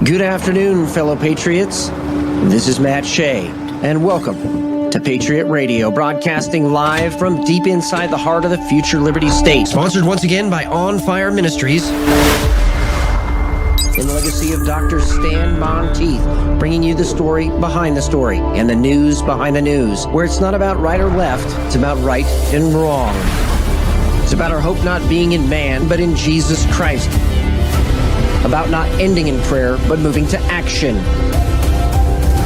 Good afternoon, fellow patriots. This is Matt Shea, and welcome to Patriot Radio, broadcasting live from deep inside the heart of the future Liberty State. Sponsored once again by On Fire Ministries. In the legacy of Dr. Stan Monteith, bringing you the story behind the story and the news behind the news, where it's not about right or left, it's about right and wrong. It's about our hope not being in man, but in Jesus Christ. About not ending in prayer, but moving to action.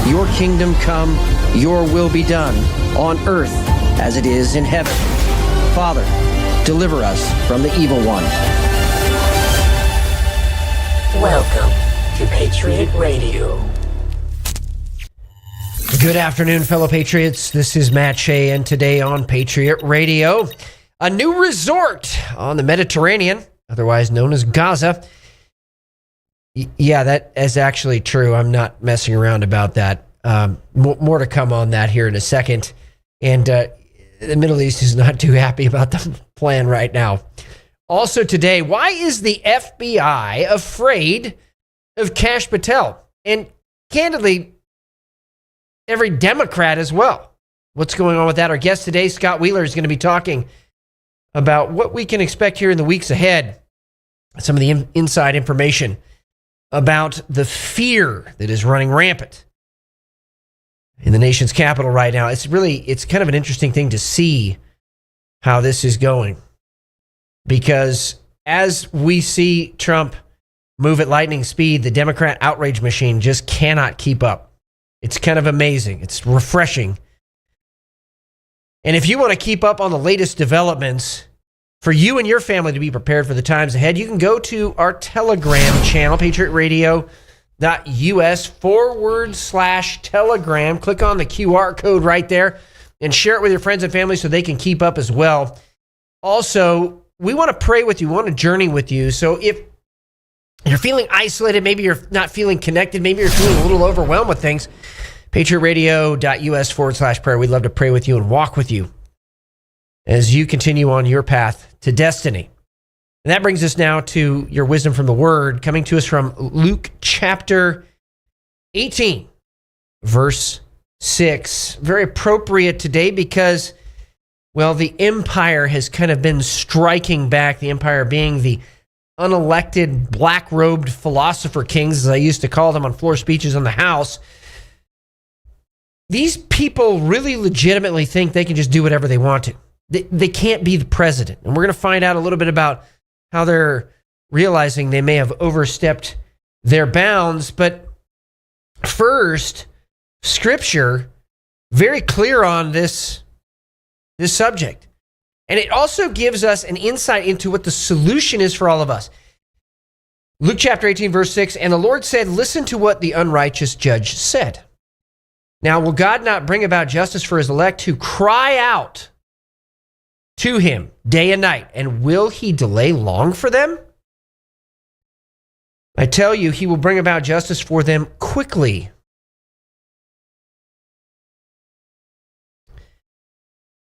Your kingdom come, your will be done, on earth as it is in heaven. Father, deliver us from the evil one. Welcome to Patriot Radio. Good afternoon, fellow patriots. This is Matt Shea, and today on Patriot Radio, a new resort on the Mediterranean, otherwise known as Gaza. Yeah, that is actually true. I'm not messing around about that. More to come on that here in a second. And the Middle East is not too happy about the plan right now. Also today, why is the FBI afraid of Kash Patel? And candidly, every Democrat as well. What's going on with that? Our guest today, Scott Wheeler, is going to be talking about what we can expect here in the weeks ahead. Some of the inside information about the fear that is running rampant in the nation's capital right now. It's kind of an interesting thing to see how this is going, because as we see Trump move at lightning speed, the Democrat outrage machine just cannot keep up. It's kind of amazing. It's refreshing. And if you want to keep up on the latest developments, for you and your family to be prepared for the times ahead, you can go to our Telegram channel, patriotradio.us/Telegram. Click on the QR code right there and share it with your friends and family so they can keep up as well. Also, we want to pray with you. We want to journey with you. So if you're feeling isolated, maybe you're not feeling connected, maybe you're feeling a little overwhelmed with things, patriotradio.us/prayer. We'd love to pray with you and walk with you as you continue on your path to destiny. And that brings us now to your wisdom from the Word, coming to us from Luke chapter 18, verse 6. Very appropriate today because, well, the empire has kind of been striking back, the empire being the unelected, black-robed philosopher kings, as I used to call them on floor speeches in the House. These people really legitimately think they can just do whatever they want to. They can't be the president. And we're going to find out a little bit about how they're realizing they may have overstepped their bounds. But first, Scripture, very clear on this subject. And it also gives us an insight into what the solution is for all of us. Luke chapter 18, verse 6, and the Lord said, listen to what the unrighteous judge said. Now, will God not bring about justice for his elect who cry out to him day and night, and will he delay long for them? I tell you, he will bring about justice for them quickly.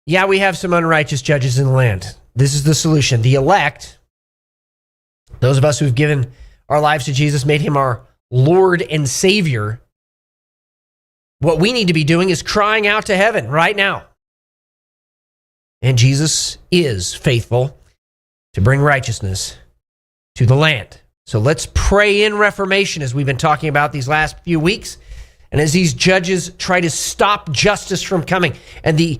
Yeah, we have some unrighteous judges in the land. This is the solution. The elect, those of us who've given our lives to Jesus, made him our Lord and Savior, what we need to be doing is crying out to heaven right now. And Jesus is faithful to bring righteousness to the land. So let's pray in reformation, as we've been talking about these last few weeks. And as these judges try to stop justice from coming, and the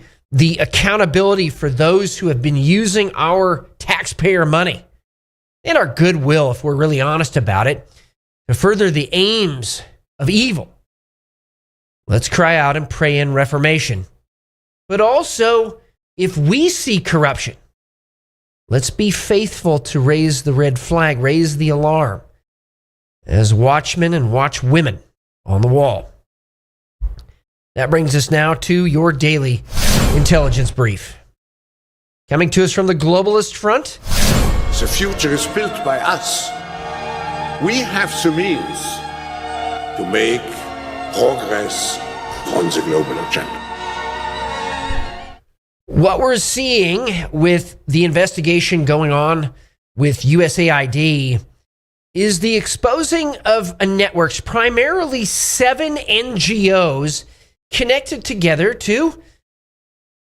accountability for those who have been using our taxpayer money and our goodwill, if we're really honest about it, to further the aims of evil. Let's cry out and pray in reformation. But also, if we see corruption, let's be faithful to raise the red flag, raise the alarm as watchmen and watchwomen on the wall. That brings us now to your daily intelligence brief. Coming to us from the globalist front. The future is built by us. We have the means to make progress on the global agenda. What we're seeing with the investigation going on with USAID is the exposing of a network's primarily 7 NGOs connected together to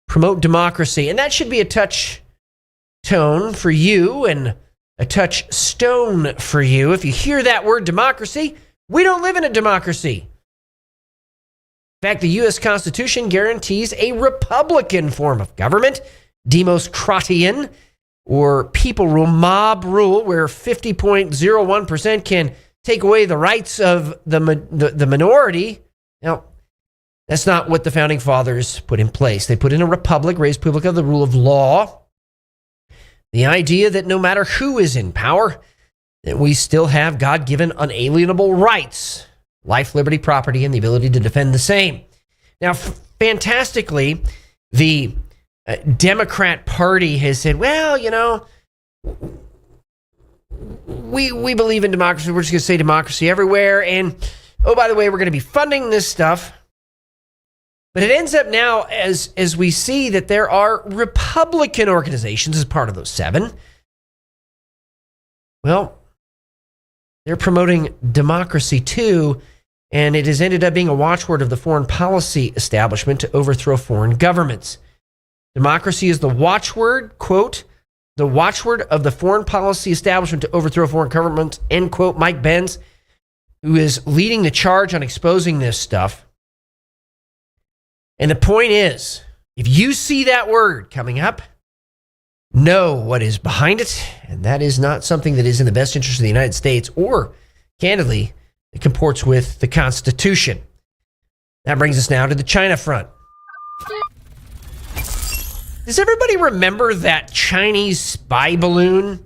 promote democracy. And that should be a touchstone for you and a touchstone for you. If you hear that word democracy, we don't live in a democracy. In fact, the U.S. Constitution guarantees a Republican form of government, democratian, or people rule, mob rule, where 50.01% can take away the rights of the minority. Now, that's not what the Founding Fathers put in place. They put in a republic, res publica, the rule of law. The idea that no matter who is in power, that we still have God-given unalienable rights, life, liberty, property, and the ability to defend the same. Now, fantastically, the Democrat Party has said, well, you know, we believe in democracy. We're just going to say democracy everywhere. And, oh, by the way, we're going to be funding this stuff. But it ends up now, as we see, that there are Republican organizations as part of those 7. Well, they're promoting democracy too, and it has ended up being a watchword of the foreign policy establishment to overthrow foreign governments. Democracy is the watchword, quote, the watchword of the foreign policy establishment to overthrow foreign governments, end quote. Mike Benz, who is leading the charge on exposing this stuff. And the point is, if you see that word coming up, know what is behind it, and that is not something that is in the best interest of the United States or, candidly, it comports with the Constitution. That brings us now to the China front. Does everybody remember that Chinese spy balloon?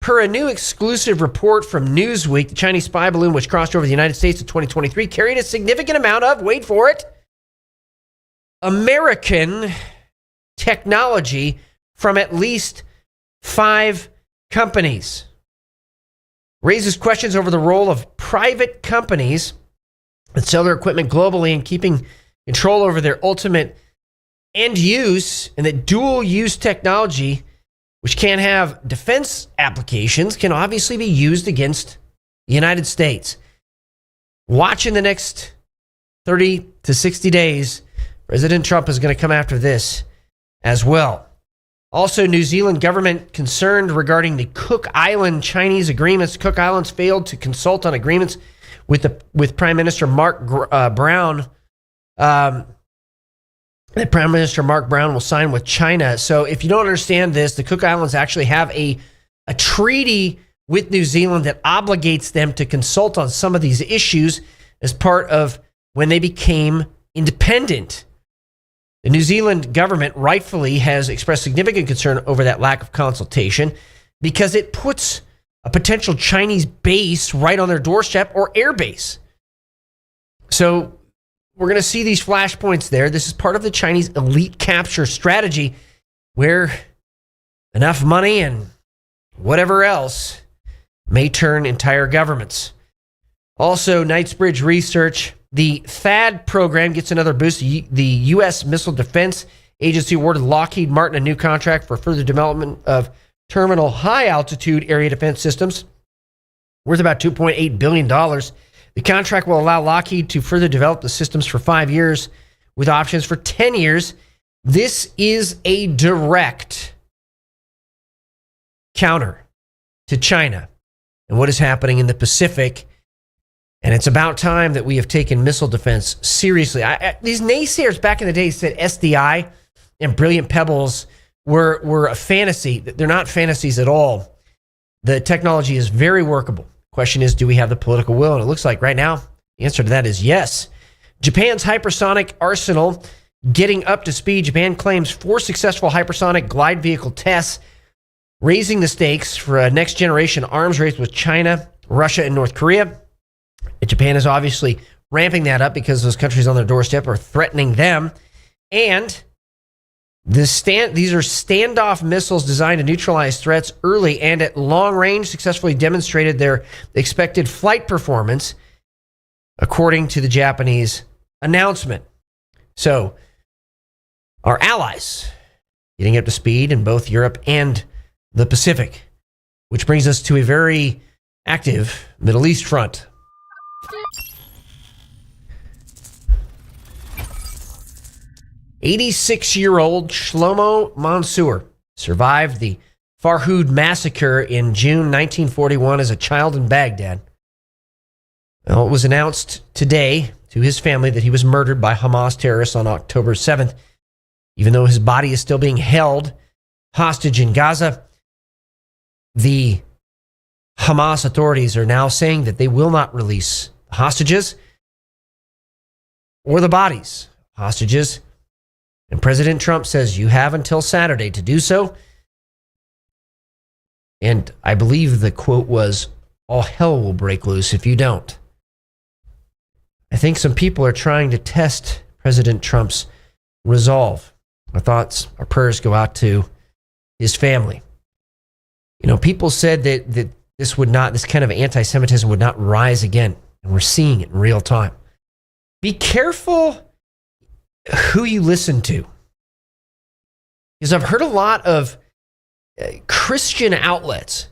Per a new exclusive report from Newsweek, the Chinese spy balloon, which crossed over the United States in 2023, carried a significant amount of, wait for it, American technology from at least 5 companies. Raises questions over the role of private companies that sell their equipment globally and keeping control over their ultimate end use, and that dual use technology, which can have defense applications, can obviously be used against the United States. Watch in the next 30 to 60 days, President Trump is going to come after this as well. Also, New Zealand government concerned regarding the Cook Island Chinese agreements. Cook Islands failed to consult on agreements with Prime Minister Mark Brown. That Prime Minister Mark Brown will sign with China. So if you don't understand this, the Cook Islands actually have a treaty with New Zealand that obligates them to consult on some of these issues as part of when they became independent. The New Zealand government rightfully has expressed significant concern over that lack of consultation because it puts a potential Chinese base right on their doorstep or air base. So we're going to see these flashpoints there. This is part of the Chinese elite capture strategy where enough money and whatever else may turn entire governments. Also, Knightsbridge Research, the THAAD program gets another boost. The U.S. Missile Defense Agency awarded Lockheed Martin a new contract for further development of terminal high-altitude area defense systems worth about $2.8 billion. The contract will allow Lockheed to further develop the systems for 5 years with options for 10 years. This is a direct counter to China and what is happening in the Pacific. And it's about time that we have taken missile defense seriously. These naysayers back in the day said SDI and Brilliant Pebbles were a fantasy. They're not fantasies at all. The technology is very workable. Question is, do we have the political will? And it looks like right now, the answer to that is yes. Japan's hypersonic arsenal getting up to speed. Japan claims 4 successful hypersonic glide vehicle tests, raising the stakes for a next generation arms race with China, Russia, and North Korea. Japan is obviously ramping that up because those countries on their doorstep are threatening them. And these are standoff missiles designed to neutralize threats early and at long range, successfully demonstrated their expected flight performance, according to the Japanese announcement. So, our allies getting up to speed in both Europe and the Pacific. which brings us to a very active Middle East front. "86-year-old Shlomo Mansour survived the Farhud massacre in June 1941 as a child in Baghdad. Well, it was announced today to his family that he was murdered by Hamas terrorists on October 7th. Even though his body is still being held hostage in Gaza, the Hamas authorities are now saying that they will not release the hostages or the bodies of hostages. And President Trump says you have until Saturday to do so. And I believe the quote was, "All hell will break loose if you don't." I think some people are trying to test President Trump's resolve. Our thoughts, our prayers go out to his family. You know, people said that this kind of anti-Semitism would not rise again. And we're seeing it in real time. Be careful who you listen to. Because I've heard a lot of Christian outlets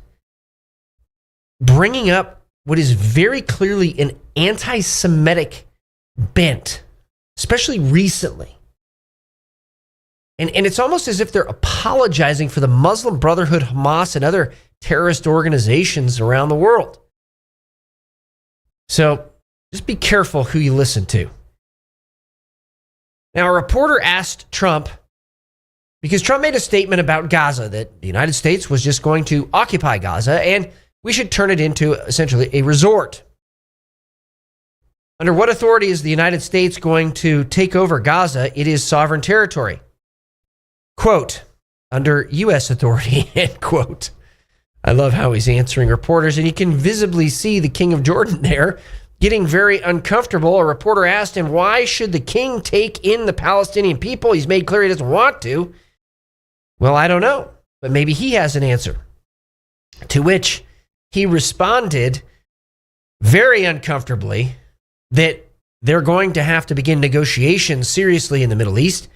bringing up what is very clearly an anti-Semitic bent, especially recently. And it's almost as if they're apologizing for the Muslim Brotherhood, Hamas, and other terrorist organizations around the world. So just be careful who you listen to. Now, a reporter asked Trump, because Trump made a statement about Gaza, that the United States was just going to occupy Gaza and we should turn it into essentially a resort. Under what authority is the United States going to take over Gaza? It is sovereign territory. Quote, under U.S. authority, end quote. I love how he's answering reporters, and you can visibly see the King of Jordan there getting very uncomfortable. A reporter asked him, why should the king take in the Palestinian people? He's made clear he doesn't want to. Well, I don't know, but maybe he has an answer. To which he responded very uncomfortably that they're going to have to begin negotiations seriously in the Middle East,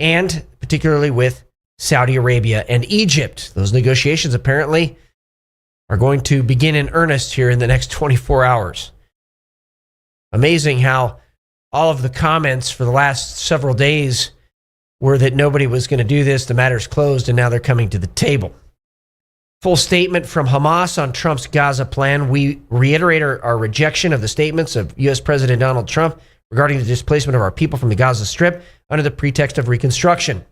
and particularly with Saudi Arabia and Egypt. Those negotiations apparently are going to begin in earnest here in the next 24 hours. Amazing how all of the comments for the last several days were that nobody was going to do this, the matter's closed, and now they're coming to the table. Full statement from Hamas on Trump's Gaza plan. We reiterate our rejection of the statements of U.S. President Donald Trump regarding the displacement of our people from the Gaza Strip under the pretext of reconstruction.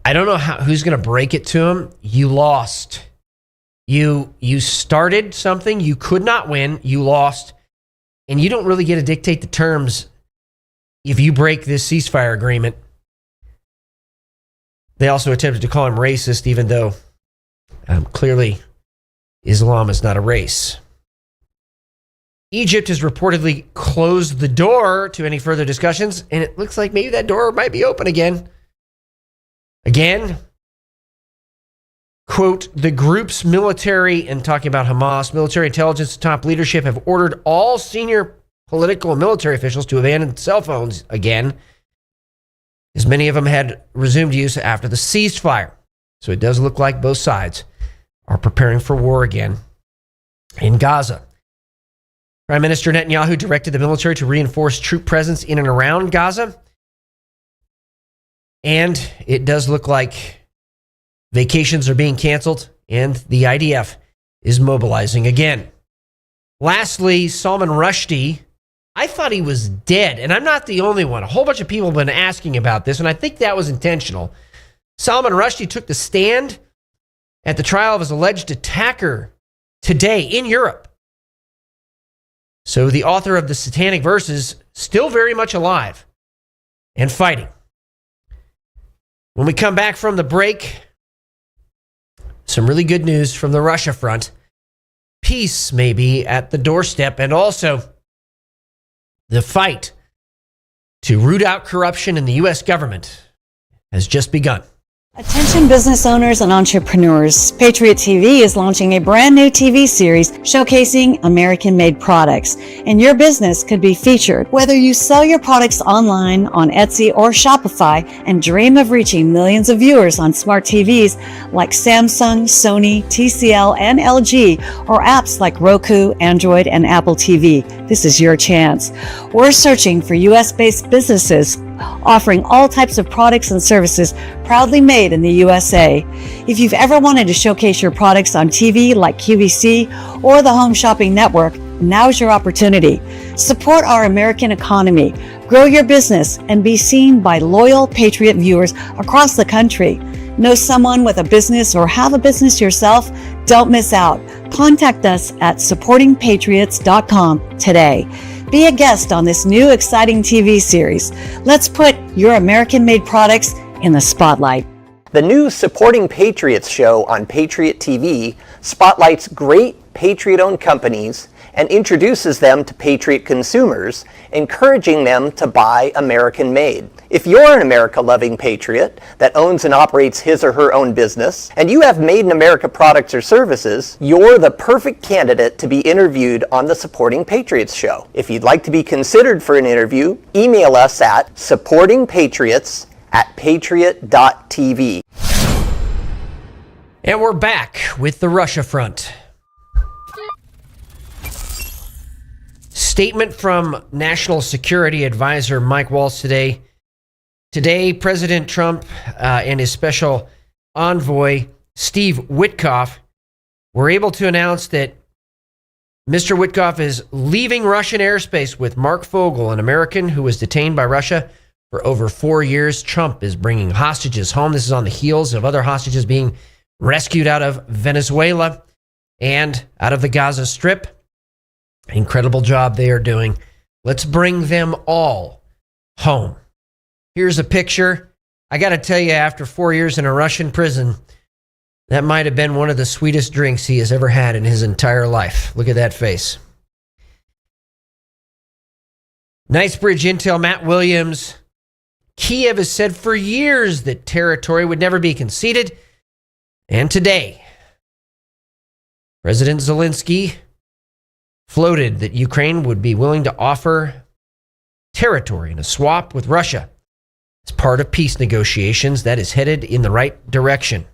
I don't know who's going to break it to him. You lost. You started something. You could not win. You lost. And you don't really get to dictate the terms if you break this ceasefire agreement. They also attempted to call him racist, even though clearly Islam is not a race. Egypt has reportedly closed the door to any further discussions, and it looks like maybe that door might be open again. Again, quote, the group's military, and talking about Hamas, military intelligence top leadership have ordered all senior political and military officials to abandon cell phones again, as many of them had resumed use after the ceasefire. So it does look like both sides are preparing for war again in Gaza. Prime Minister Netanyahu directed the military to reinforce troop presence in and around Gaza. And it does look like vacations are being canceled and the IDF is mobilizing again. Lastly, Salman Rushdie, I thought he was dead, and I'm not the only one. A whole bunch of people have been asking about this, and I think that was intentional. Salman Rushdie took the stand at the trial of his alleged attacker today in Europe. So the author of the Satanic Verses still very much alive and fighting. When we come back from the break, some really good news from the Russia front. Peace may be at the doorstep, and also the fight to root out corruption in the U.S. government has just begun. Attention business owners and entrepreneurs, Patriot TV is launching a brand new TV series showcasing American-made products, and your business could be featured. Whether you sell your products online on Etsy or Shopify and dream of reaching millions of viewers on smart TVs like Samsung, Sony, TCL, and LG, or apps like Roku, Android, and Apple TV, this is your chance. We're searching for US-based businesses offering all types of products and services proudly made in the USA. If you've ever wanted to showcase your products on TV like QVC or the Home Shopping Network, now's your opportunity. Support our American economy, grow your business, and be seen by loyal Patriot viewers across the country. Know someone with a business or have a business yourself? Don't miss out. Contact us at supportingpatriots.com today. Be a guest on this new exciting TV series. Let's put your American-made products in the spotlight. The new Supporting Patriots show on Patriot TV spotlights great Patriot-owned companies and introduces them to Patriot consumers, encouraging them to buy American-made. If you're an America-loving patriot that owns and operates his or her own business, and you have Made in America products or services, you're the perfect candidate to be interviewed on the Supporting Patriots show. If you'd like to be considered for an interview, email us at supportingpatriots@patriot.tv. And we're back with the Russia front. Statement from National Security Advisor Mike Waltz today. Today, President Trump and his special envoy, Steve Witkoff, were able to announce that Mr. Witkoff is leaving Russian airspace with Mark Fogel, an American who was detained by Russia for over 4 years. Trump is bringing hostages home. This is on the heels of other hostages being rescued out of Venezuela and out of the Gaza Strip. Incredible job they are doing. Let's bring them all home. Here's a picture. I got to tell you, after 4 years in a Russian prison, that might have been one of the sweetest drinks he has ever had in his entire life. Look at that face. Knightsbridge Intel, Matt Williams. Kiev has said for years that territory would never be conceded. And today, President Zelensky floated that Ukraine would be willing to offer territory in a swap with Russia as part of peace negotiations. That is headed in the right direction.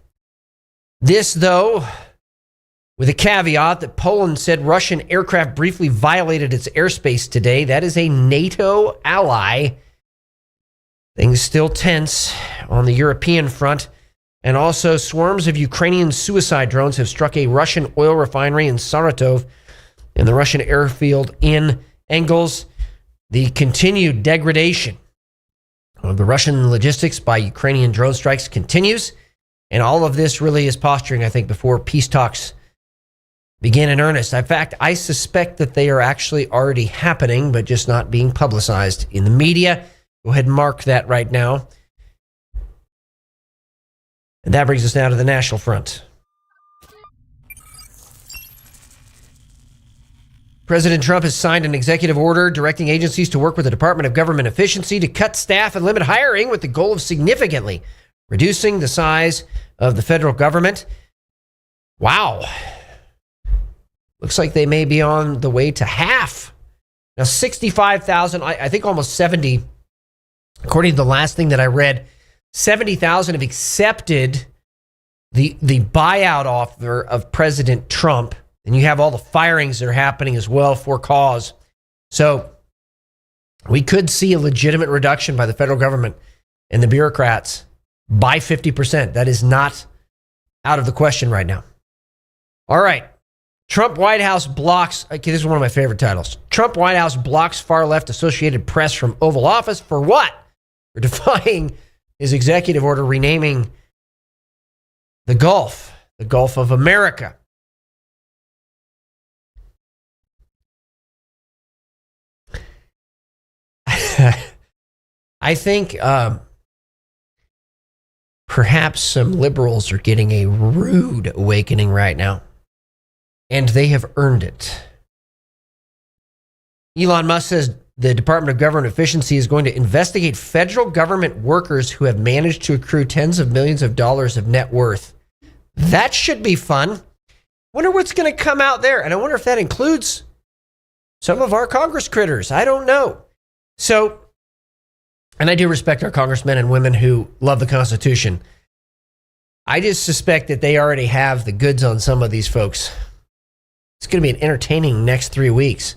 This, though, with a caveat that Poland said Russian aircraft briefly violated its airspace today. That is a NATO ally. Things still tense on the European front. And also, swarms of Ukrainian suicide drones have struck a Russian oil refinery in Saratov and the Russian airfield in Engels. The continued degradation of the Russian logistics by Ukrainian drone strikes continues. And all of this really is posturing, I think, before peace talks begin in earnest. In fact, I suspect that they are actually already happening, but just not being publicized in the media. Go ahead and mark that right now. And that brings us now to the national front. President Trump has signed an executive order directing agencies to work with the Department of Government Efficiency to cut staff and limit hiring with the goal of significantly reducing the size of the federal government. Wow. Looks like they may be on the way to half. Now, 65,000, I think almost 70, according to the last thing that I read, 70,000 have accepted the buyout offer of President Trump. And you have all the firings that are happening as well for cause. So we could see a legitimate reduction by the federal government and the bureaucrats by 50%. That is not out of the question right now. All right. Trump White House blocks, okay, this is one of my favorite titles. Trump White House blocks far-left Associated Press from Oval Office for what? For defying his executive order renaming the Gulf of America. I think perhaps some liberals are getting a rude awakening right now, and they have earned it. Elon Musk says the Department of Government Efficiency is going to investigate federal government workers who have managed to accrue tens of millions of dollars of net worth. That should be fun. Wonder what's going to come out there. And I wonder if that includes some of our Congress critters. I don't know. So, and I do respect our congressmen and women who love the Constitution. I just suspect that they already have the goods on some of these folks. It's going to be an entertaining next 3 weeks.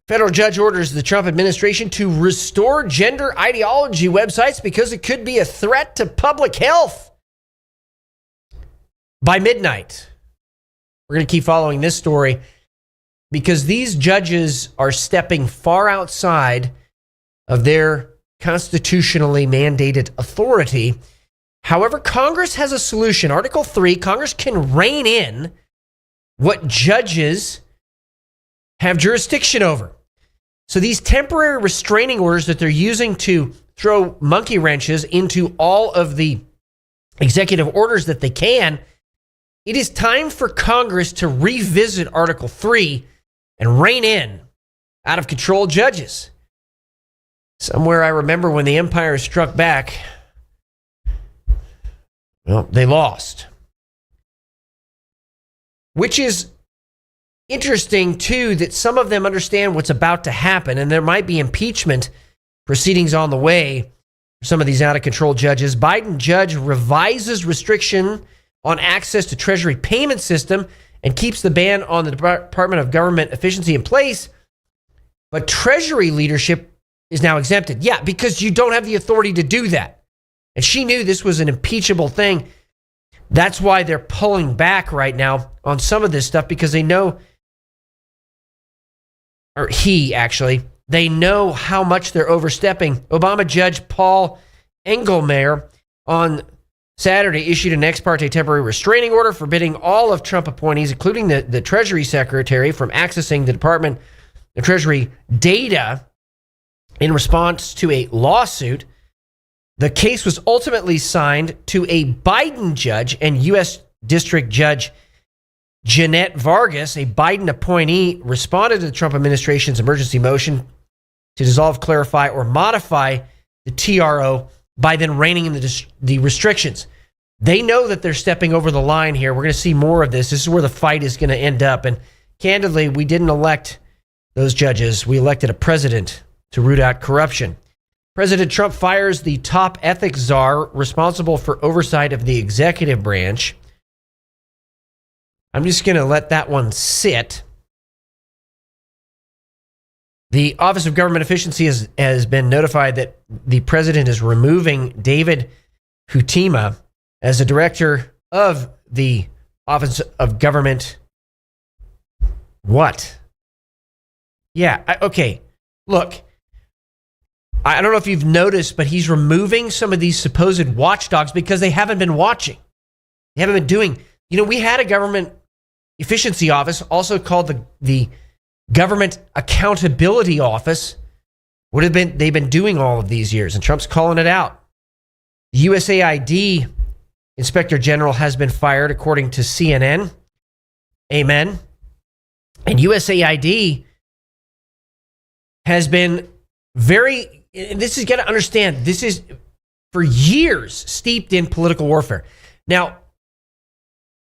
Federal judge orders the Trump administration to restore gender ideology websites because it could be a threat to public health. By midnight, we're going to keep following this story because these judges are stepping far outside of their constitutionally mandated authority. However, Congress has a solution. Article 3, Congress can rein in what judges have jurisdiction over. So these temporary restraining orders that they're using to throw monkey wrenches into all of the executive orders that they can, it is time for Congress to revisit Article 3 and rein in out of control judges. Somewhere I remember when the Empire struck back, well, they lost. Which is interesting, too, that some of them understand what's about to happen, and there might be impeachment proceedings on the way for some of these out-of-control judges. Biden judge revises restriction on access to Treasury payment system and keeps the ban on the Department of Government Efficiency in place, but Treasury leadership is now exempted. Yeah, because you don't have the authority to do that. And she knew this was an impeachable thing. That's why they're pulling back right now on some of this stuff, because they know, or he actually, they know how much they're overstepping. Obama Judge Paul Engelmayer on Saturday issued an ex parte temporary restraining order forbidding all of Trump appointees, including the Treasury Secretary, from accessing the Department of Treasury data in response to a lawsuit. The case was ultimately signed to a Biden judge, and U.S. District Judge Jeanette Vargas, a Biden appointee, responded to the Trump administration's emergency motion to dissolve, clarify, or modify the TRO by then reining in the restrictions. They know that they're stepping over the line here. We're going to see more of this. This is where the fight is going to end up. And candidly, we didn't elect those judges. We elected a president to root out corruption. President Trump fires the top ethics czar responsible for oversight of the executive branch. I'm just going to let that one sit. The Office of Government Efficiency has been notified that the president is removing David Hutima as the director of the Office of Government. What? Yeah, okay. Look, I don't know if you've noticed, but he's removing some of these supposed watchdogs because they haven't been watching. They haven't been doing. You know, we had a government efficiency office, also called the Government Accountability Office. What have they've been doing all of these years, and Trump's calling it out. The USAID Inspector General has been fired, according to CNN. Amen. And USAID has been very, this is got to understand, this is for years steeped in political warfare. Now,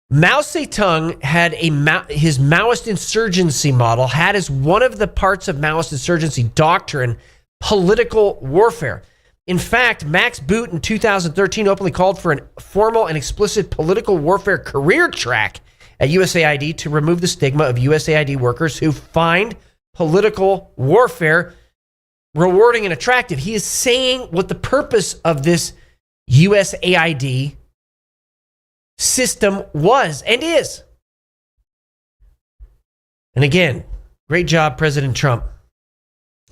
Mao Zedong had his Maoist insurgency model had as one of the parts of Maoist insurgency doctrine political warfare. In fact, Max Boot in 2013 openly called for a formal and explicit political warfare career track at USAID to remove the stigma of USAID workers who find political warfare rewarding and attractive. He is saying what the purpose of this USAID system was and is. And again, great job, President Trump,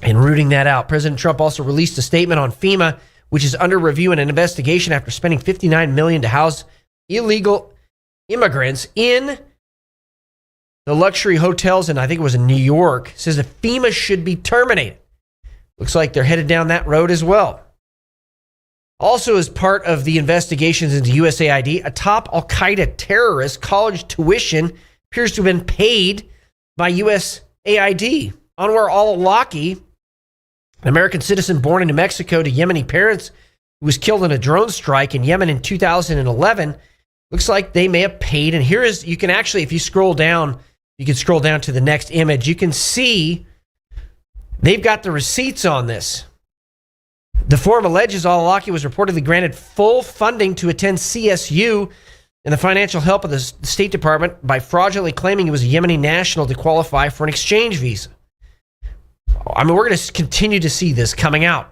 in rooting that out. President Trump also released a statement on FEMA, which is under review and an investigation after spending $59 million to house illegal immigrants in the luxury hotels, and I think it was in New York. It says that FEMA should be terminated. Looks like they're headed down that road as well. Also, as part of the investigations into USAID, a top Al-Qaeda terrorist college tuition appears to have been paid by USAID. Anwar al-Awlaki An American citizen born in New Mexico to Yemeni parents who was killed in a drone strike in Yemen in 2011. Looks like they may have paid. And here is, you can actually, if you scroll down, you can scroll down to the next image. You can see they've got the receipts on this. The forum alleges al-Awlaki was reportedly granted full funding to attend CSU and the financial help of the State Department by fraudulently claiming he was a Yemeni national to qualify for an exchange visa. I mean, we're going to continue to see this coming out.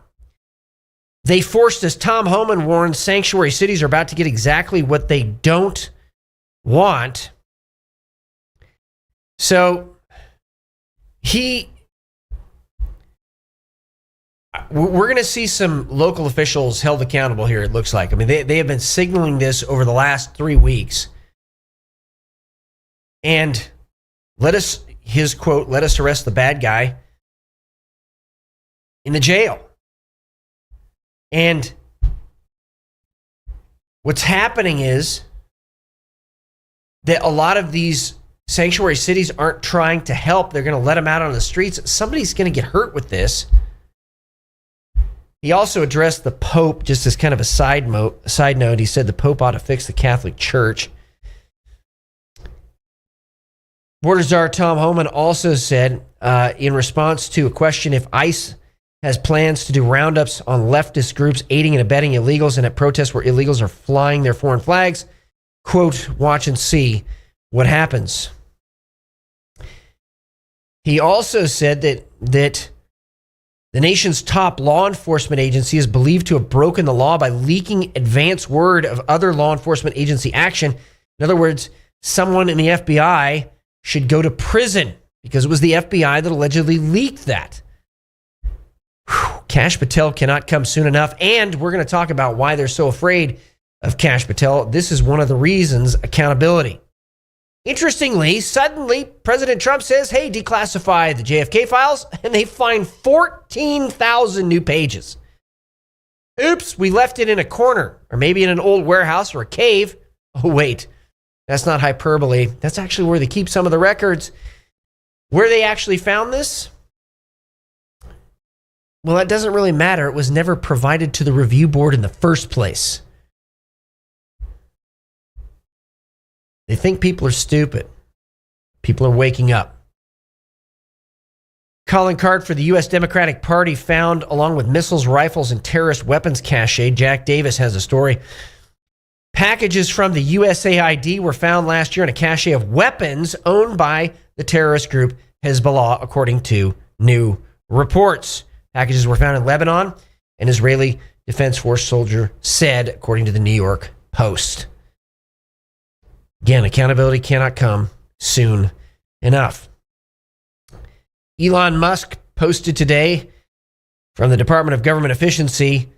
They forced us. Tom Homan warns sanctuary cities are about to get exactly what they don't want. So we're going to see some local officials held accountable here, it looks like. I mean, they have been signaling this over the last 3 weeks. And his quote, let us arrest the bad guy in the jail. And what's happening is that a lot of these sanctuary cities aren't trying to help. They're going to let them out on the streets. Somebody's going to get hurt with this. He also addressed the Pope, just as kind of a side note. He said the Pope ought to fix the Catholic Church. Border Czar Tom Homan also said, in response to a question if ICE has plans to do roundups on leftist groups aiding and abetting illegals and at protests where illegals are flying their foreign flags, quote, watch and see what happens. He also said that the nation's top law enforcement agency is believed to have broken the law by leaking advance word of other law enforcement agency action. In other words, someone in the FBI should go to prison because it was the FBI that allegedly leaked that. Kash Patel cannot come soon enough, and we're going to talk about why they're so afraid of Kash Patel. This is one of the reasons: accountability. Interestingly, suddenly, President Trump says, hey, declassify the JFK files, and they find 14,000 new pages. Oops, we left it in a corner, or maybe in an old warehouse or a cave. Oh, wait, that's not hyperbole. That's actually where they keep some of the records. Where they actually found this? Well, that doesn't really matter. It was never provided to the review board in the first place. They think people are stupid. People are waking up. Calling card for the U.S. Democratic Party found along with missiles, rifles, and terrorist weapons cache. Jack Davis has a story. Packages from the USAID were found last year in a cache of weapons owned by the terrorist group Hezbollah, according to new reports. Packages were found in Lebanon, an Israeli Defense Force soldier said, according to the New York Post. Again, accountability cannot come soon enough. Elon Musk posted today from the Department of Government Efficiency.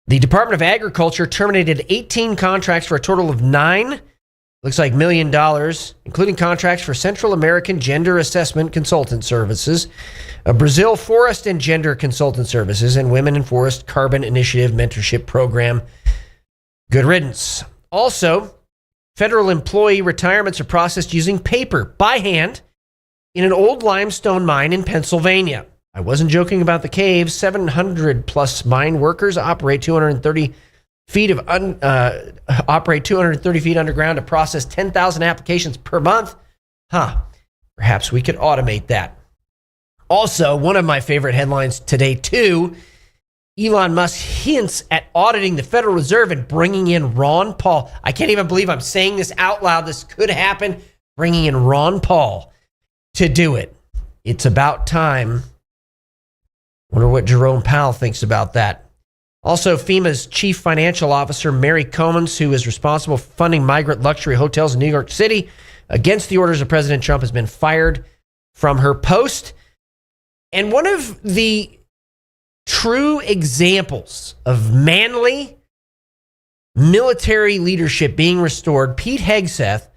The Department of Agriculture terminated 18 contracts for a total of $9 million, including contracts for Central American Gender Assessment Consultant Services, Brazil Forest and Gender Consultant Services, and Women in Forest Carbon Initiative Mentorship Program. Good riddance. Also, federal employee retirements are processed using paper by hand in an old limestone mine in Pennsylvania. I wasn't joking about the caves. 700 plus mine workers operate 230 feet underground to process 10,000 applications per month. Perhaps we could automate that. Also, one of my favorite headlines today, too, Elon Musk hints at auditing the Federal Reserve and bringing in Ron Paul. I can't even believe I'm saying this out loud. This could happen. Bringing in Ron Paul to do it. It's about time. Wonder what Jerome Powell thinks about that. Also, FEMA's chief financial officer, Mary Comans, who is responsible for funding migrant luxury hotels in New York City against the orders of President Trump, has been fired from her post. And one of the true examples of manly military leadership being restored, Pete Hegseth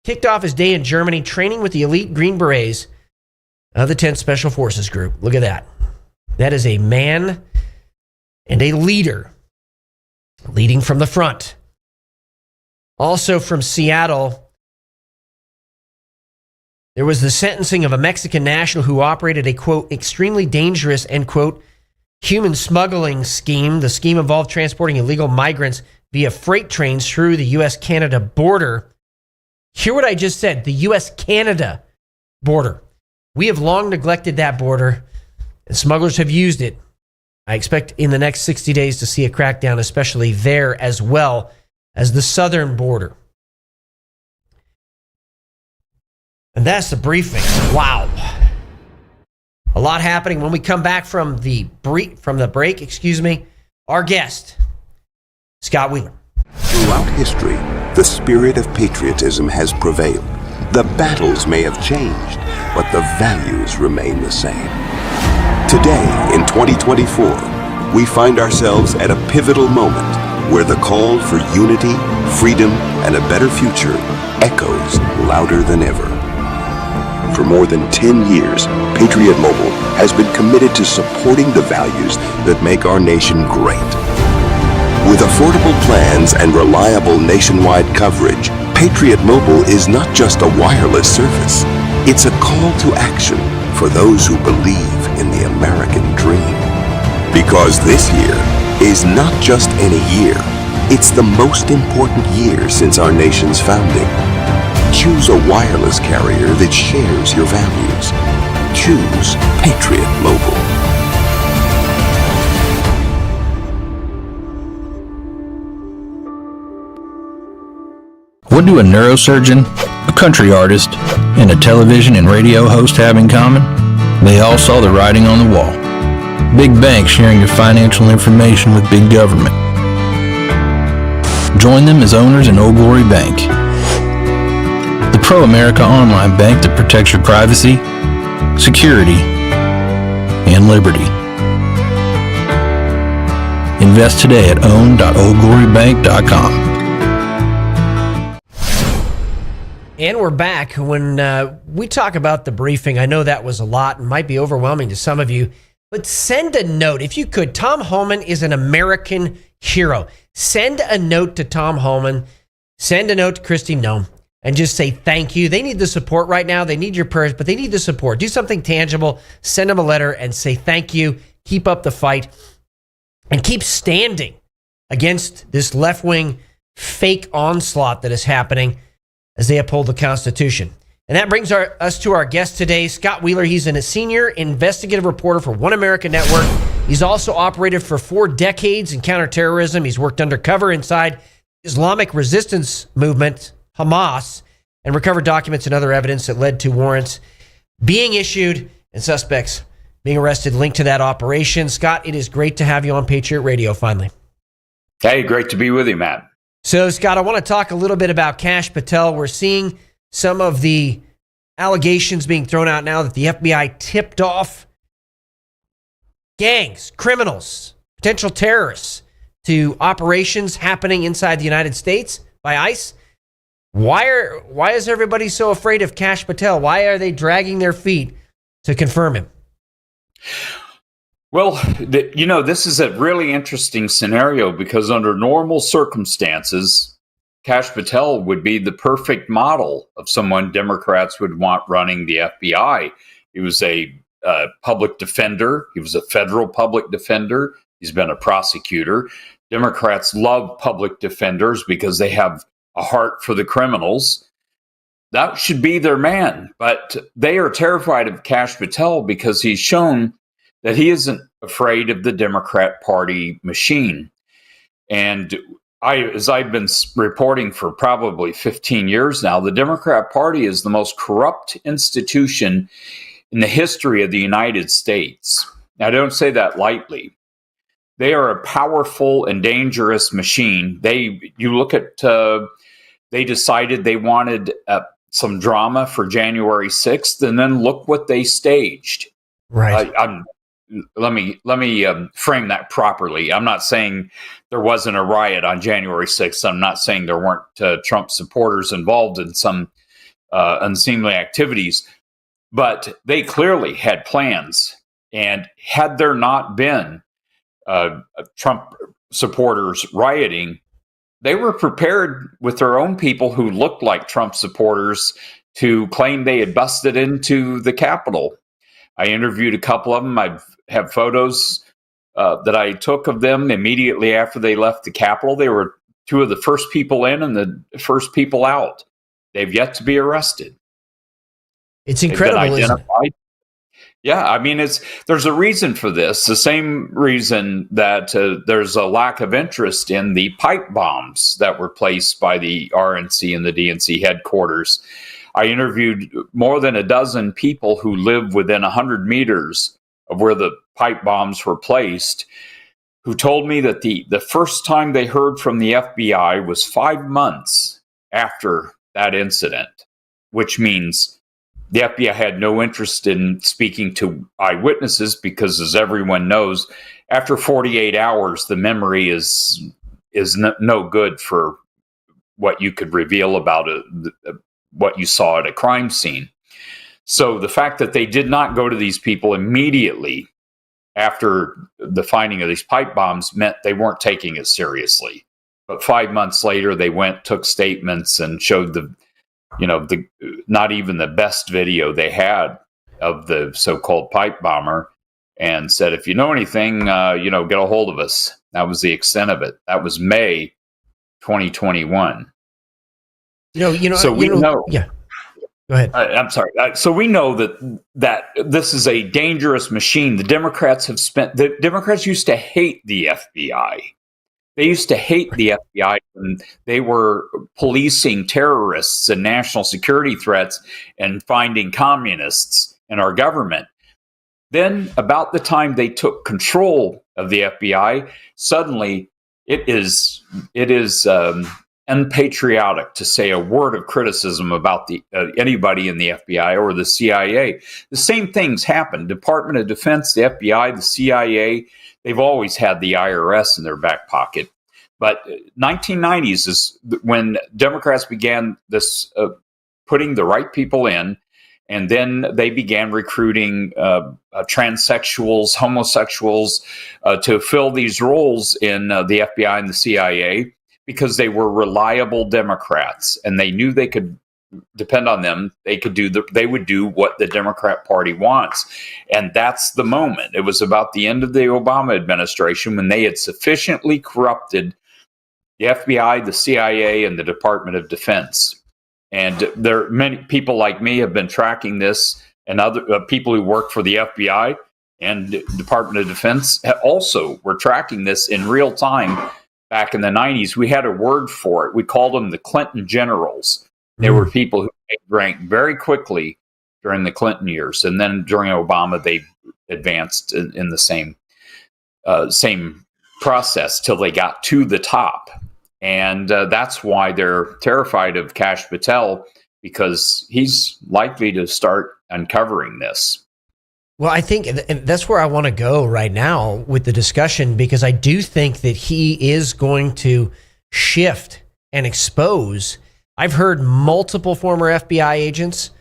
kicked off his day in Germany training with the elite Green Berets of the 10th Special Forces Group. Look at that. That is a man and a leader leading from the front. Also from Seattle, There was the sentencing of a Mexican national who operated a, quote, extremely dangerous, end quote, human smuggling scheme. The scheme involved transporting illegal migrants via freight trains through the U.S.-Canada border. Hear what I just said, the U.S.-Canada border. We have long neglected that border, and smugglers have used it. I expect in the next 60 days to see a crackdown, especially there as well as the southern border. And that's the briefing. Wow. A lot happening. When we come back from the break, our guest, Scott Wheeler. Throughout history, the spirit of patriotism has prevailed. The battles may have changed, but the values remain the same. Today, in 2024, we find ourselves at a pivotal moment where the call for unity, freedom, and a better future echoes louder than ever. For more than 10 years, Patriot Mobile has been committed to supporting the values that make our nation great. With affordable plans and reliable nationwide coverage, Patriot Mobile is not just a wireless service. It's a call to action for those who believe in the American dream. Because this year is not just any year, it's the most important year since our nation's founding. Choose a wireless carrier that shares your values. Choose Patriot Mobile. What do a neurosurgeon, a country artist, and a television and radio host have in common? They all saw the writing on the wall. Big banks sharing your financial information with big government. Join them as owners in Old Glory Bank, the pro-America online bank that protects your privacy, security, and liberty. Invest today at own.oldglorybank.com. And we're back. When we talk about the briefing, I know that was a lot and might be overwhelming to some of you, but send a note. If you could, Tom Homan is an American hero. Send a note to Tom Homan. Send a note to Kristi Noem and just say thank you. They need the support right now. They need your prayers, but they need the support. Do something tangible. Send them a letter and say thank you. Keep up the fight and keep standing against this left-wing fake onslaught that is happening as they uphold the Constitution. And that brings us to our guest today, Scott Wheeler. He's a senior investigative reporter for One America Network. He's also operated for 4 decades in counterterrorism. He's worked undercover inside Islamic resistance movement, Hamas, and recovered documents and other evidence that led to warrants being issued and suspects being arrested linked to that operation. Scott, it is great to have you on Patriot Radio finally. Hey, great to be with you, Matt. So, Scott, I want to talk a little bit about Kash Patel. We're seeing some of the allegations being thrown out now that the FBI tipped off gangs, criminals, potential terrorists to operations happening inside the United States by ICE. Why is everybody so afraid of Kash Patel? Why are they dragging their feet to confirm him? Well, this is a really interesting scenario because under normal circumstances, Kash Patel would be the perfect model of someone Democrats would want running the FBI. He was a public defender. He was a federal public defender. He's been a prosecutor. Democrats love public defenders because they have a heart for the criminals. That should be their man. But they are terrified of Kash Patel because he's shown that he isn't afraid of the Democrat Party machine. And as I've been reporting for probably 15 years now, the Democrat Party is the most corrupt institution in the history of the United States. Now, I don't say that lightly. They are a powerful and dangerous machine. They decided they wanted some drama for January 6th, and then look what they staged. Right. Let me frame that properly. I'm not saying there wasn't a riot on January 6th. I'm not saying there weren't Trump supporters involved in some unseemly activities, but they clearly had plans. And had there not been Trump supporters rioting, they were prepared with their own people who looked like Trump supporters to claim they had busted into the Capitol. I interviewed a couple of them. I have photos that I took of them immediately after they left the Capitol. They were two of the first people in and the first people out. They've yet to be arrested. It's incredible, isn't it? Yeah, I mean, there's a reason for this. The same reason that there's a lack of interest in the pipe bombs that were placed by the RNC and the DNC headquarters. I interviewed more than a dozen people who live within 100 meters of where the pipe bombs were placed, who told me that the first time they heard from the FBI was 5 months after that incident, which means the FBI had no interest in speaking to eyewitnesses because, as everyone knows, after 48 hours, the memory is no good for what you could reveal about what you saw at a crime scene. So the fact that they did not go to these people immediately after the finding of these pipe bombs meant they weren't taking it seriously. But 5 months later, they went, took statements, and showed the not even the best video they had of the so-called pipe bomber, and said, if you know anything, get a hold of us. That was the extent of it. That was May 2021. So we know. Yeah. Go ahead. I'm sorry. So we know that this is a dangerous machine. The Democrats used to hate the FBI. They used to hate the FBI when they were policing terrorists and national security threats and finding communists in our government. Then, about the time they took control of the FBI, suddenly it is unpatriotic to say a word of criticism about anybody in the FBI or the CIA. The same things happen. Department of Defense, the FBI, the CIA, they've always had the IRS in their back pocket. But 1990s is when Democrats began this, putting the right people in, and then they began recruiting transsexuals, homosexuals to fill these roles in the FBI and the CIA, because they were reliable Democrats, and they knew they could depend on them. They would do what the Democrat Party wants. And that's the moment. It was about the end of the Obama administration when they had sufficiently corrupted the FBI, the CIA, and the Department of Defense. And there are many people like me have been tracking this, and other people who work for the FBI and Department of Defense also were tracking this in real time. Back in the 90s, we had a word for it. We called them the Clinton generals. They were people who ranked very quickly during the Clinton years. And then during Obama, they advanced in the same process till they got to the top. And that's why they're terrified of Kash Patel, because he's likely to start uncovering this. Well, I think that's where I want to go right now with the discussion, because I do think that he is going to shift and expose. I've heard multiple former FBI agents,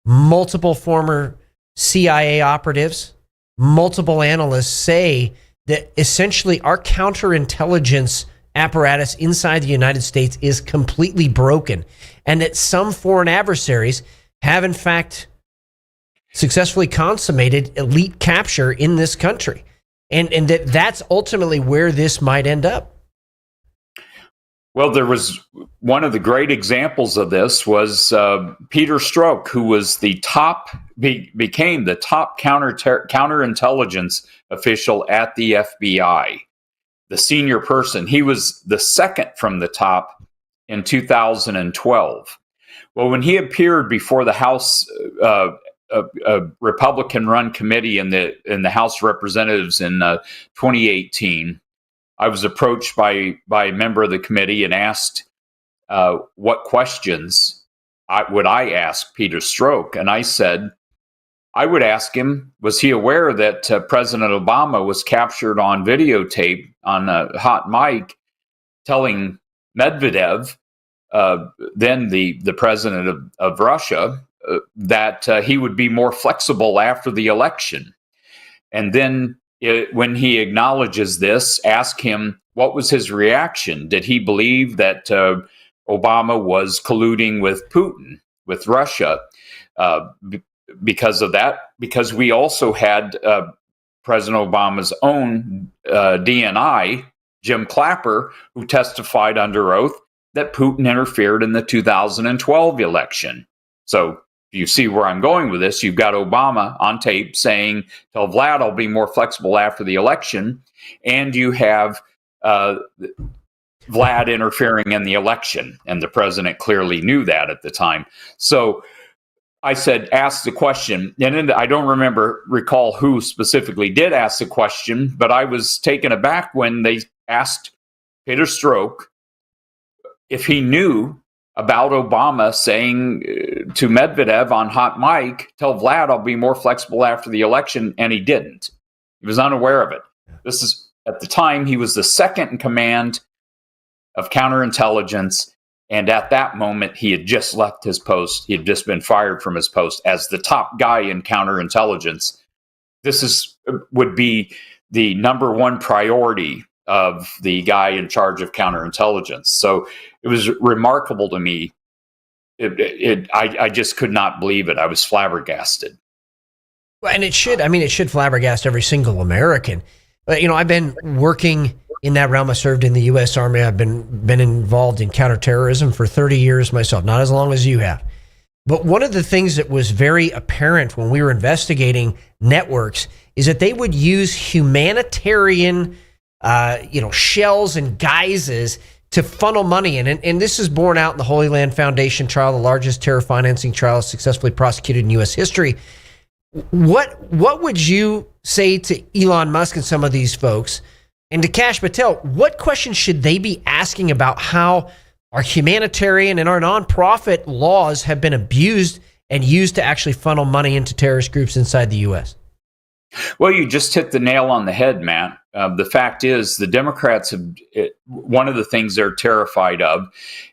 multiple former CIA operatives, multiple analysts say that essentially our counterintelligence apparatus inside the United States is completely broken, and that some foreign adversaries have in fact successfully consummated elite capture in this country, and that's ultimately where this might end up. Well, there was one of the great examples of this was Peter Strzok, who was became the top counterintelligence official at the FBI, the senior person. He was the second from the top in 2012. Well, when he appeared before the House a Republican-run committee in the House of Representatives in 2018, I was approached by a member of the committee and asked what questions would I ask Peter Strzok, and I said I would ask him, was he aware that President Obama was captured on videotape on a hot mic telling Medvedev, then the president of Russia, that he would be more flexible after the election. And then when he acknowledges this, ask him, what was his reaction? Did he believe that Obama was colluding with Putin, with Russia because of that, because we also had President Obama's own DNI, Jim Clapper, who testified under oath that Putin interfered in the 2012 election. So you see where I'm going with this. You've got Obama on tape saying, tell Vlad I'll be more flexible after the election. And you have Vlad interfering in the election. And the president clearly knew that at the time. So I said, ask the question. And then I don't recall who specifically did ask the question, but I was taken aback when they asked Peter Strzok if he knew about Obama saying to Medvedev on hot mic, tell Vlad I'll be more flexible after the election, and he didn't. He was unaware of it. This is, at the time, he was the second in command of counterintelligence, and at that moment, he had just left his post. He had just been fired from his post as the top guy in counterintelligence. This would be the number one priority of the guy in charge of counterintelligence. So it was remarkable to me. I just could not believe it. I was flabbergasted. Well, and it should flabbergast every single American. But, I've been working in that realm. I served in the U.S. Army. I've been involved in counterterrorism for 30 years myself, not as long as you have. But one of the things that was very apparent when we were investigating networks is that they would use humanitarian shells and guises to funnel money in. And this is borne out in the Holy Land Foundation trial, the largest terror financing trial successfully prosecuted in U.S. history. What would you say to Elon Musk and some of these folks, and to Kash Patel? What questions should they be asking about how our humanitarian and our nonprofit laws have been abused and used to actually funnel money into terrorist groups inside the U.S.? Well, you just hit the nail on the head, Matt. The fact is, the Democrats one of the things they're terrified of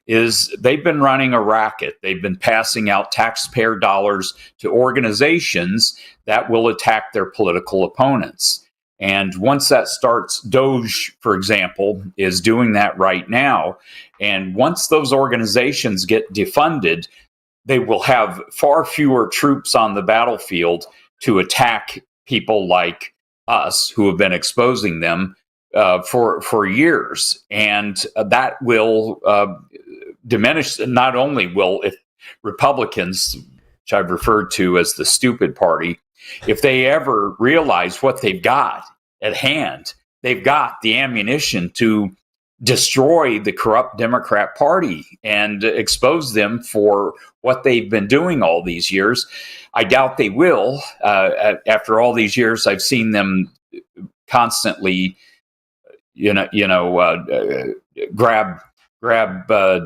is they've been running a racket. They've been passing out taxpayer dollars to organizations that will attack their political opponents. And once that starts, Doge, for example, is doing that right now. And once those organizations get defunded, they will have far fewer troops on the battlefield to attack people like us who have been exposing them for years. And that will diminish. Not only will, if Republicans, which I've referred to as the stupid party, if they ever realize what they've got at hand, they've got the ammunition to destroy the corrupt Democrat Party and expose them for what they've been doing all these years. I doubt they will. After all these years, I've seen them constantly, grab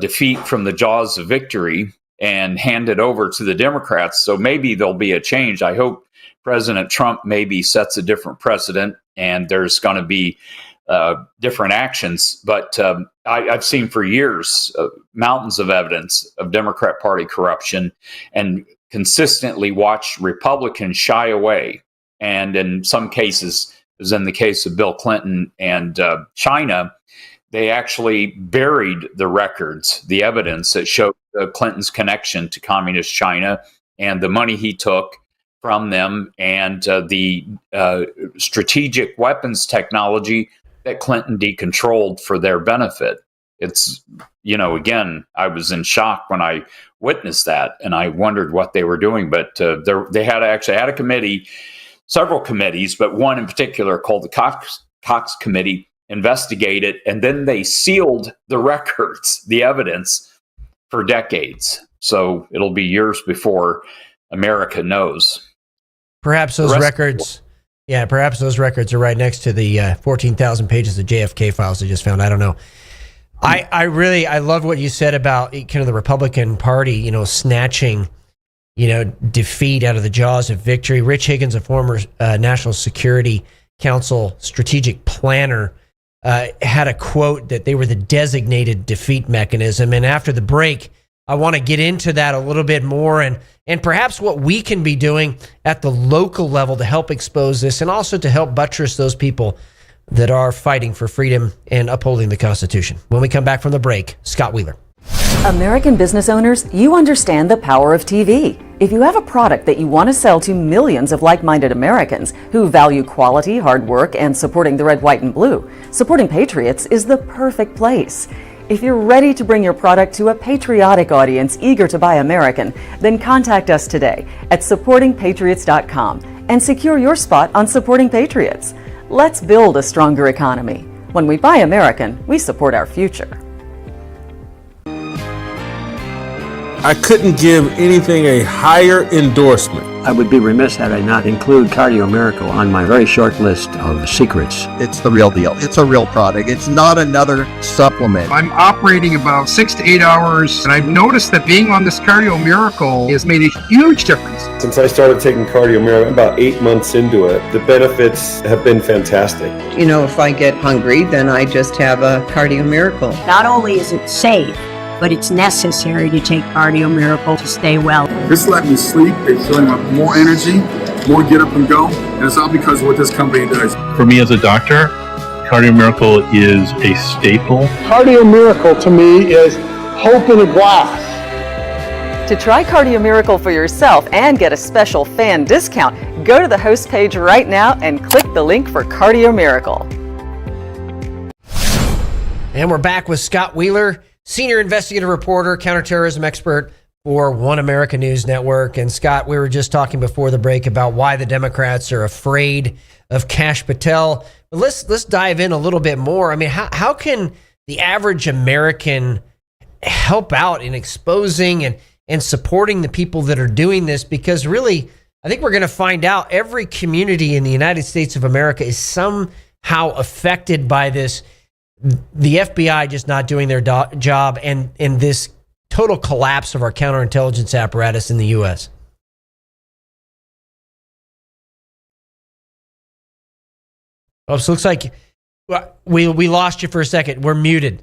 defeat from the jaws of victory and hand it over to the Democrats. So maybe there'll be a change. I hope President Trump maybe sets a different precedent and there's going to be different actions. But I've seen for years mountains of evidence of Democrat Party corruption and consistently watched Republicans shy away. And in some cases, as in the case of Bill Clinton and China, they actually buried the records, the evidence that showed Clinton's connection to communist China and the money he took from them and the strategic weapons technology that Clinton decontrolled for their benefit. It's, again, I was in shock when I witnessed that, and I wondered what they were doing. But they had a committee, several committees, but one in particular called the Cox Committee, investigated, and then they sealed the records, the evidence, for decades. So it'll be years before America knows. Perhaps those records are right next to the 14,000 pages of JFK files I just found. I don't know. I love what you said about kind of the Republican Party, snatching, defeat out of the jaws of victory. Rich Higgins, a former National Security Council strategic planner, had a quote that they were the designated defeat mechanism. And after the break, I want to get into that a little bit more and perhaps what we can be doing at the local level to help expose this and also to help buttress those people that are fighting for freedom and upholding the Constitution. When we come back from the break, Scott Wheeler. American business owners, you understand the power of TV. If you have a product that you want to sell to millions of like-minded Americans who value quality, hard work, and supporting the red, white, and blue, Supporting Patriots is the perfect place. If you're ready to bring your product to a patriotic audience eager to buy American, then contact us today at supportingpatriots.com and secure your spot on Supporting Patriots. Let's build a stronger economy. When we buy American, we support our future. I couldn't give anything a higher endorsement. I would be remiss had I not include Cardio Miracle on my very short list of secrets. It's the real deal. It's a real product. It's not another supplement. I'm operating about 6 to 8 hours, and I've noticed that being on this Cardio Miracle has made a huge difference. Since I started taking Cardio Miracle, I'm about 8 months into it, the benefits have been fantastic. You know, if I get hungry, then I just have a Cardio Miracle. Not only is it safe, but it's necessary to take Cardio Miracle to stay well. This let me sleep. It's showing up more energy, more get up and go, and it's all because of what this company does. For me as a doctor, Cardio Miracle is a staple. Cardio Miracle to me is hope in a glass. To try Cardio Miracle for yourself and get a special fan discount, go to the host page right now and click the link for Cardio Miracle. And we're back with Scott Wheeler, senior investigative reporter, counterterrorism expert for One America News Network. And Scott, we were just talking before the break about why the Democrats are afraid of Kash Patel. But let's dive in a little bit more. I mean, how can the average American help out in exposing and supporting the people that are doing this? Because really, I think we're going to find out every community in the United States of America is somehow affected by this. The FBI just not doing their job and this total collapse of our counterintelligence apparatus in the U.S. Oh, so it looks like we lost you for a second. We're muted.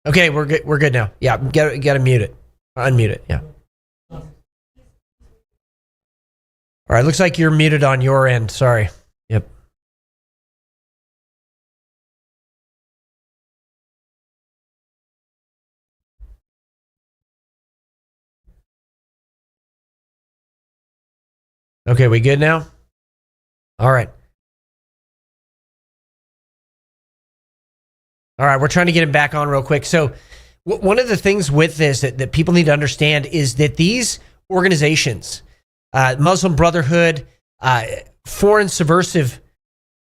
Okay, we're good. We're good now. Yeah, got to mute it. Unmute it. Yeah. All right. Looks like you're muted on your end. Sorry. Yep. Okay, we good now? All right. All right, we're trying to get him back on real quick. So one of the things with this that people need to understand is that these organizations, Muslim Brotherhood, foreign subversive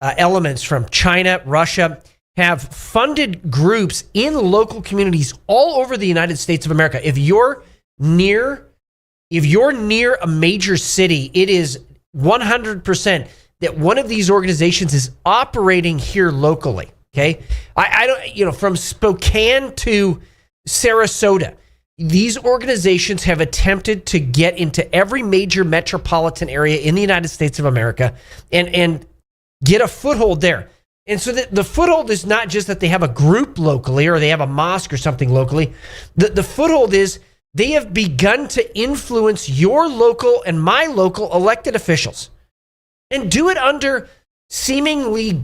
elements from China, Russia, have funded groups in local communities all over the United States of America. If you're near a major city, it is 100% that one of these organizations is operating here locally. Okay, I don't, from Spokane to Sarasota, these organizations have attempted to get into every major metropolitan area in the United States of America and get a foothold there. And so the foothold is not just that they have a group locally or they have a mosque or something locally. The foothold is they have begun to influence your local and my local elected officials and do it under seemingly,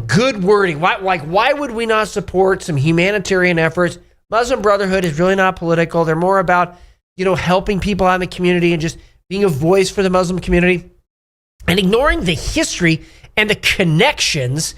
good wording. Why would we not support some humanitarian efforts? Muslim Brotherhood is really not political. They're more about, helping people out in the community and just being a voice for the Muslim community and ignoring the history and the connections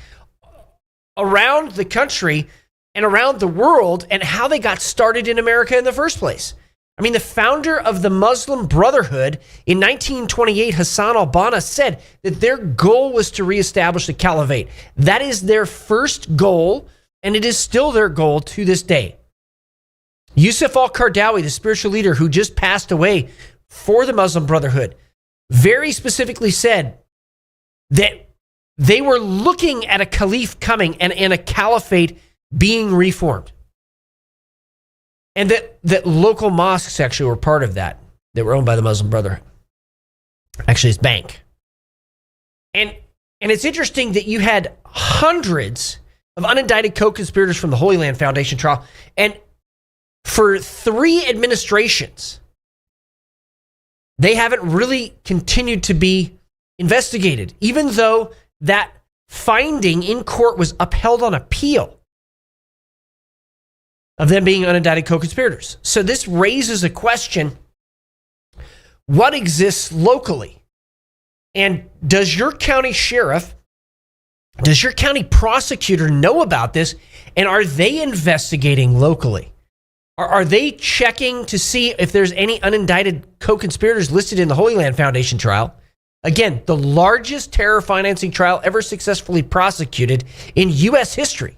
around the country and around the world and how they got started in America in the first place. I mean, the founder of the Muslim Brotherhood in 1928, Hassan al-Banna, said that their goal was to reestablish the caliphate. That is their first goal, and it is still their goal to this day. Yusuf al-Qaradawi, the spiritual leader who just passed away for the Muslim Brotherhood, very specifically said that they were looking at a caliph coming and a caliphate being reformed. And that local mosques actually were part of that. They were owned by the Muslim Brotherhood. Actually, it's bank. And it's interesting that you had hundreds of unindicted co-conspirators from the Holy Land Foundation trial. And for 3 administrations, they haven't really continued to be investigated, even though that finding in court was upheld on appeal of them being unindicted co-conspirators. So this raises a question: what exists locally? And does your county sheriff, does your county prosecutor know about this? And are they investigating locally? Are they checking to see if there's any unindicted co-conspirators listed in the Holy Land Foundation trial? Again, the largest terror financing trial ever successfully prosecuted in U.S. history.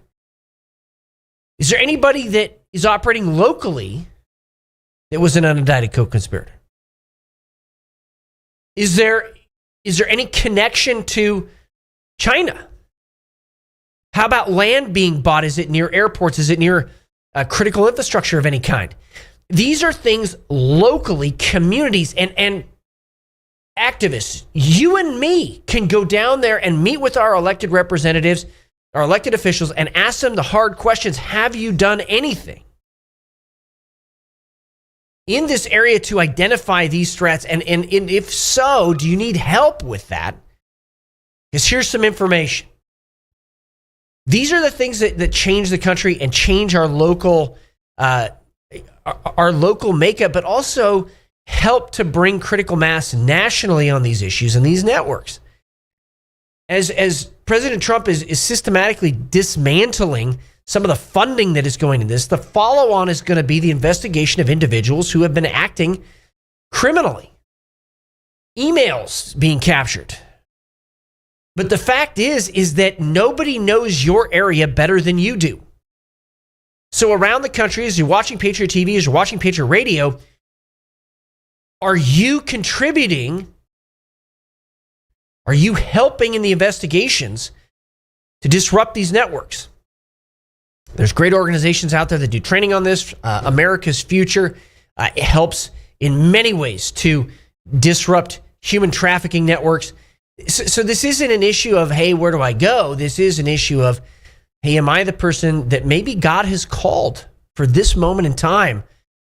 Is there anybody that is operating locally that was an unindicted co-conspirator? Is there any connection to China? How about land being bought? Is it near airports? Is it near critical infrastructure of any kind? These are things locally, communities and activists. You and me can go down there and meet with our elected representatives, our elected officials, and ask them the hard questions. Have you done anything in this area to identify these threats? And if so, do you need help with that? Because here's some information. These are the things that change the country and change our local makeup, but also help to bring critical mass nationally on these issues and these networks. As President Trump is systematically dismantling some of the funding that is going in this, the follow-on is going to be the investigation of individuals who have been acting criminally. Emails being captured. But the fact is that nobody knows your area better than you do. So around the country, as you're watching Patriot TV, as you're watching Patriot Radio, are you contributing? Are you helping in the investigations to disrupt these networks? There's great organizations out there that do training on this. America's Future it helps in many ways to disrupt human trafficking networks. So this isn't an issue of, hey, where do I go? This is an issue of, hey, am I the person that maybe God has called for this moment in time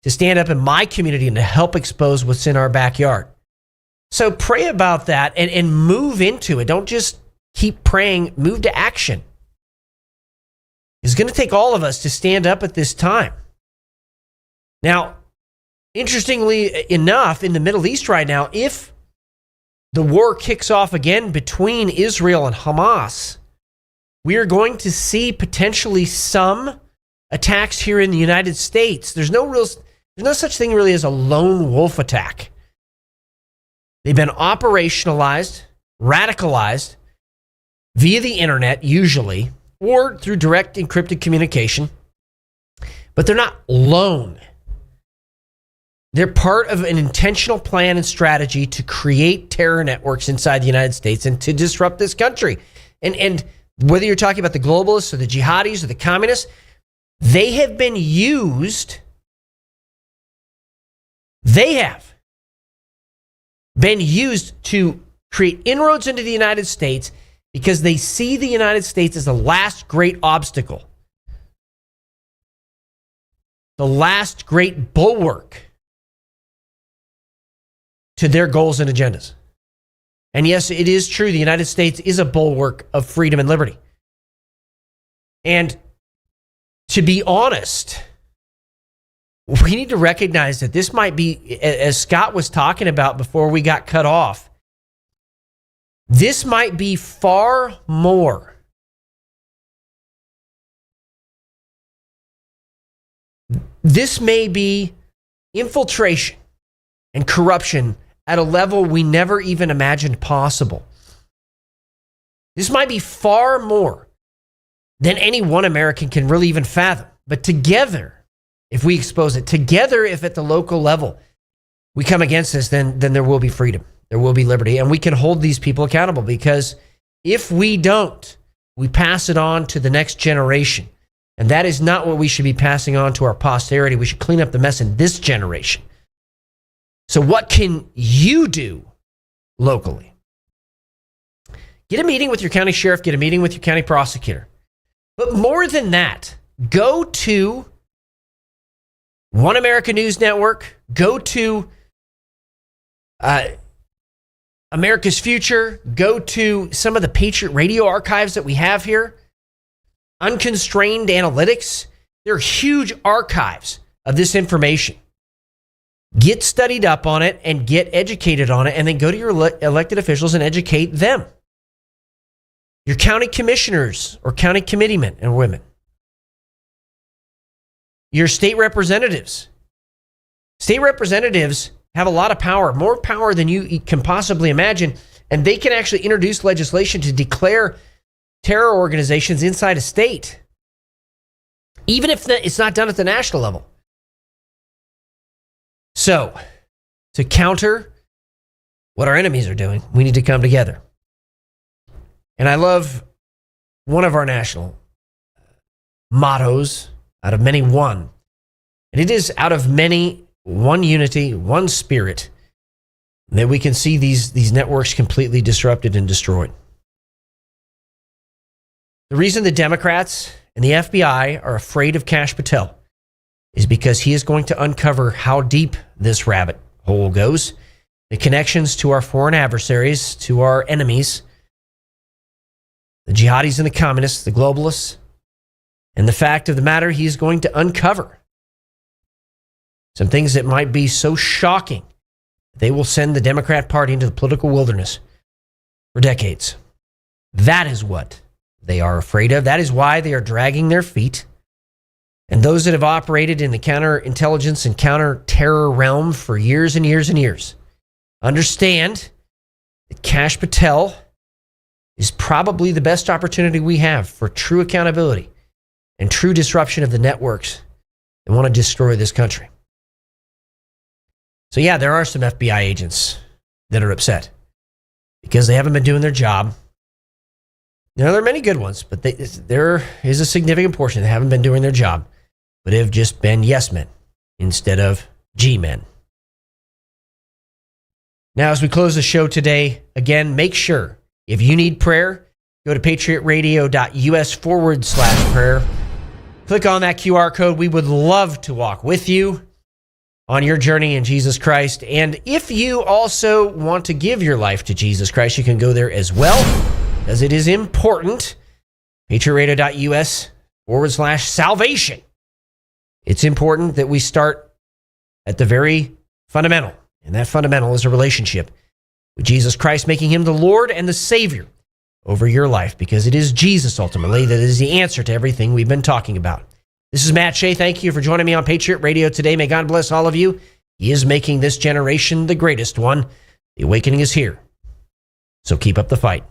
to stand up in my community and to help expose what's in our backyard? So pray about that and move into it. Don't just keep praying, move to action. It's going to take all of us to stand up at this time. Now, interestingly enough, in the Middle East right now, if the war kicks off again between Israel and Hamas, we are going to see potentially some attacks here in the United States. There's no such thing really as a lone wolf attack. They've been operationalized, radicalized via the internet usually, or through direct encrypted communication, but they're not lone. They're part of an intentional plan and strategy to create terror networks inside the United States and to disrupt this country. And whether you're talking about the globalists or the jihadis or the communists, they have been used. They have been used to create inroads into the United States because they see the United States as the last great obstacle, the last great bulwark to their goals and agendas. And yes, it is true, the United States is a bulwark of freedom and liberty. And to be honest, we need to recognize that this might be, as Scott was talking about before we got cut off, this might be far more this may be infiltration and corruption at a level we never even imagined possible. This might be far more than any one American can really even fathom. But together, if we expose it, together, if at the local level we come against this, then there will be freedom. There will be liberty. And we can hold these people accountable, because if we don't, we pass it on to the next generation. And that is not what we should be passing on to our posterity. We should clean up the mess in this generation. So what can you do locally? Get a meeting with your county sheriff, get a meeting with your county prosecutor. But more than that, go to One America News Network, go to America's Future, go to some of the Patriot Radio archives that we have here. Unconstrained Analytics. There are huge archives of this information. Get studied up on it and get educated on it, and then go to your elected officials and educate them. Your county commissioners or county committeemen and women. Your state representatives. State representatives have a lot of power, more power than you can possibly imagine, and they can actually introduce legislation to declare terror organizations inside a state, even if it's not done at the national level. So, to counter what our enemies are doing, we need to come together. And I love one of our national mottos, out of many, one. And it is out of many, one unity, one spirit, that we can see these networks completely disrupted and destroyed. The reason the Democrats and the FBI are afraid of Kash Patel is because he is going to uncover how deep this rabbit hole goes, the connections to our foreign adversaries, to our enemies, the jihadis and the communists, the globalists, and the fact of the matter, he is going to uncover some things that might be so shocking they will send the Democrat Party into the political wilderness for decades. That is what they are afraid of. That is why they are dragging their feet. And those that have operated in the counterintelligence and counter-terror realm for years and years and years understand that Kash Patel is probably the best opportunity we have for true accountability and true disruption of the networks that want to destroy this country. So yeah, there are some FBI agents that are upset because they haven't been doing their job. Now, there are many good ones, but there is a significant portion that haven't been doing their job, but have just been yes men instead of G men. Now, as we close the show today, again, make sure if you need prayer, go to patriotradio.us/prayer. Click on that QR code. We would love to walk with you on your journey in Jesus Christ. And if you also want to give your life to Jesus Christ, you can go there as well, as it is important. patriotradio.us/salvation. It's important that we start at the very fundamental, and that fundamental is a relationship with Jesus Christ, making him the Lord and the Savior over your life, because it is Jesus ultimately that is the answer to everything we've been talking about. This is Matt Shea. Thank you for joining me on Patriot Radio today. May God bless all of you. He is making this generation the greatest one. The awakening is here. So keep up the fight.